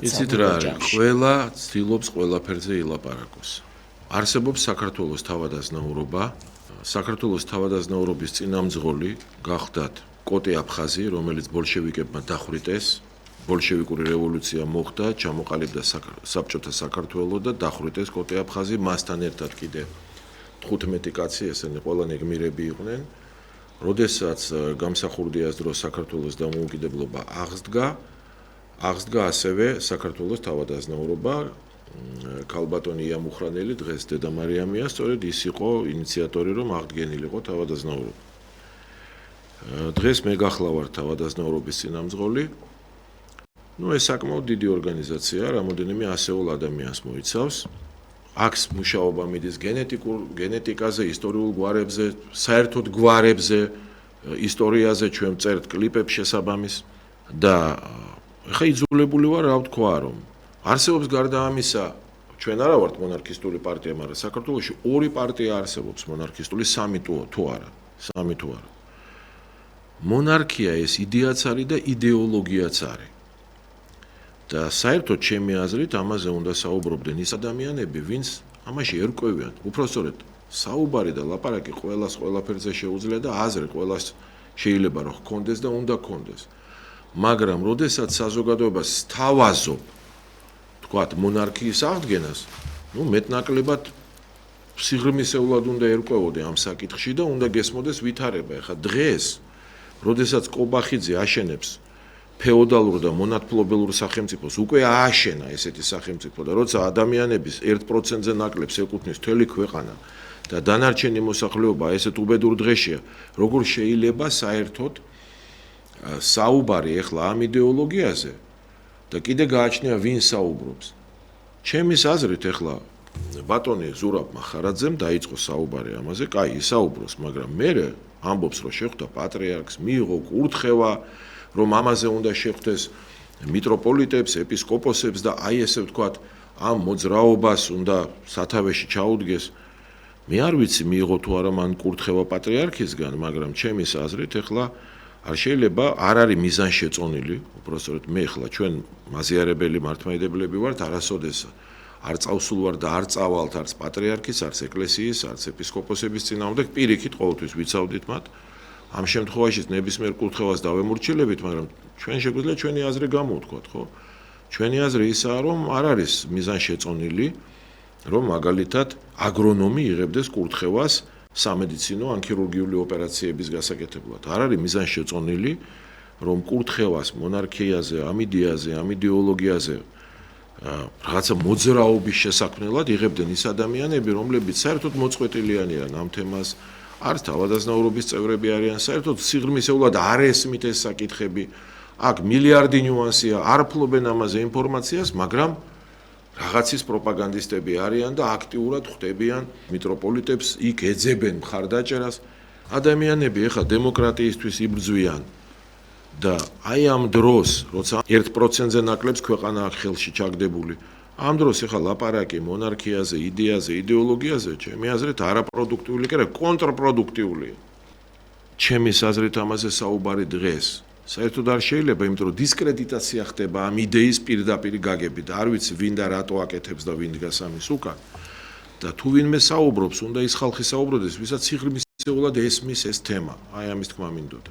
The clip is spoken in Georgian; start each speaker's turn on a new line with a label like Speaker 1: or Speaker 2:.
Speaker 1: იცით რა არის? ყველა ცდილობს ყველაფერზე ილაპარაკოს. არსებობს საქართველოს თავადაზნაურობა. საქართველოს თავადაზნაურობის წინამძღოლი გახდათ კოტე აფხაზი, რომელიც ბოლშევიკებმა დახვრიტეს. ბოლშევიკური რევოლუცია მოხდა, ჩამოყალიბდა საბჭოთა საქართველო და დახვრიტეს კოტე აფხაზი, მასთან ერთად კიდე 15 კაცი, ესენი ყველანი გმირები იყვნენ. როდესაც გამსახურდიას დროს საქართველოს დამოუკიდებლობა აღსდგა ასევე საქართველოს თავადაზნაურობა. ქალბატონი იამუხრანელი დღეს დედამარიამია, სწორედ ის იყო ინიციატორი, რომ აღდგენილიყო თავადაზნაურობა. დღეს მე გახლავართ თავადაზნაურობის წინამძღოლი. ეს საკმაოდ დიდი ორგანიზაციაა, რამოდენიმე ასეულ ადამიანს მოიცავს. აქვს მუშაობა მიდის გენეტიკაზე, ისტორიულ გვარებზე, საერთოდ გვარებზე, ისტორიაზე, ჩვენ წერთ კლიპებს შესაბამის და ეხა იძულებული ვარ რა ვთქვა, რომ არსებობს გარდა ამისა, ჩვენ არა ვართ მონარქისტული პარტია, მაგრამ საქართველოში ორი პარტია არსებობს მონარქისტული, სამი თუ არა. მონარქია ეს იდეაც არის და იდეოლოგიაც არის. და საერთოდ ჩემი აზრით ამაზე უნდა საუბრობდნენ ის ადამიანები, ვინც ამაში ერკვევიან. უпростоრედ საუბარი და ლაპარაკი ყველას ყველაფერზე შეუძლია და აზრი ყველას შეიძლება რომ ჰქონდეს და უნდა ჰქონდეს. მაგრამ როდესაც საზოგადოებას სთავაზობ თქვათ მონარქიის აღდგენას, მეტნაკლებად სიღრმისეულად უნდა ერკვევოდე ამ საკითხში და უნდა გესმოდეს ვითარება. ეხა დღეს როდესაც კობახიძე აშენებს ფეოდალურ და მონათმფლობელურ სახელმწიფოს, უკვე ააშენა ესეთი სახელმწიფო და როცა ადამიანების 1%-ზე ნაკლებს ეკუთვნის მთელი ქვეყანა და დანარჩენი მოსახლეობა ესეთ უბედურ დღეშია, როგორ შეიძლება საერთოდ საუბარი ეხლა ამ იდეოლოგიაზე და კიდე გააჩნია ვინ საუბრობს. ჩემის აზრით ეხლა ბატონი ზურაბ მახარაძემ დაიწყო საუბარი ამაზე, კაი, ისაუბროს, მაგრამ მე ამბობს, რომ შეხვდა პატრიარქს, მიიღო კურთხევა, რომ ამაზე უნდა შეხვდეს მიტროპოლიტებს, ეპისკოპოსებს და აი ესე ვთქვათ, ამ მოძრაობას უნდა სათავეში ჩაუდგეს. მე არ ვიცი მიიღო თუ არა მან კურთხევა პატრიარქისგან, მაგრამ ჩემის აზრით ეხლა არ შეიძლება, არ არის მიზანშეწონილი, უпростоრედ მე ეხლა ჩვენ მაზიარებელი მართლმადიდებლები ვართ, არასოდეს არ წავსულ ვარ და არ წავალთ არც პატრიარქის, არც ეკლესიის, არც ეპისკოპოსების წინააღმდეგ, პირიქით ყოველთვის ვიცავდით მათ. ამ შემთხვევაშიც ნებისმიერ კურთხევას დავემორჩილებით, მაგრამ ჩვენ შეგვიძლია ჩვენი აზრი გამოვთქვათ, ხო? ჩვენი აზრი ისაა, რომ არ არის მიზანშეწონილი, რომ მაგალითად აგრონომი იღებდეს კურთხევას სამედიცინო ან ქირურგიული ოპერაციების გასაკეთებლად. არ არის მიზანშეწონილი, რომ კურთხევას მონარქიაზე, ამ იდეაზე, ამ იდეოლოგიაზე რაღაცა მოძრაობის შესაქმნელად იღებდნენ ის ადამიანები, რომლებიც საერთოდ მოწყვეტილიანი არიან ამ თემას. არც თავადაზნაურობის წევრები არიან, საერთოდ სიღრმისეულად არ ესმით ეს საკითხები. აქ მილიარდი ნიუანსია, არ ფლობენ ამაზე ინფორმაციას, მაგრამ რაღაცის პროპაგანდისტები არიან და აქტიურად ხვდებიან მიტროპოლიტებს, იქ ეძებენ მხარდაჭერას. ადამიანები ეხა დემოკრატიისთვის იბრძვიან და აი ამ დროს, როცა 1%-ზე ნაკლებს ქვეყანა აქ ხელში ჩაგდებული, ამ დროს ეხა ლაპარაკი მონარქიაზე, იდეაზე, იდეოლოგიაზე, ჩემი აზრით არაპროდუქტიული, კი არა, კონტრპროდუქტიულია. ჩემის აზრით ამაზე საუბარი დღეს საერთოდ არ შეიძლება, იმიტომ რომ დისკრედიტაცია ხდება ამ იდეის პირდაპირი გაგებით. არ ვიცი ვინ და რატო აკეთებს და ვინ დგას ამის უკან. და თუ ვინმე საუბრობს, უნდა ის ხალხი საუბრობდეს, ვისაც სიღრმისეულად ესმის ეს თემა. აი ამის თქმა მინდოდა.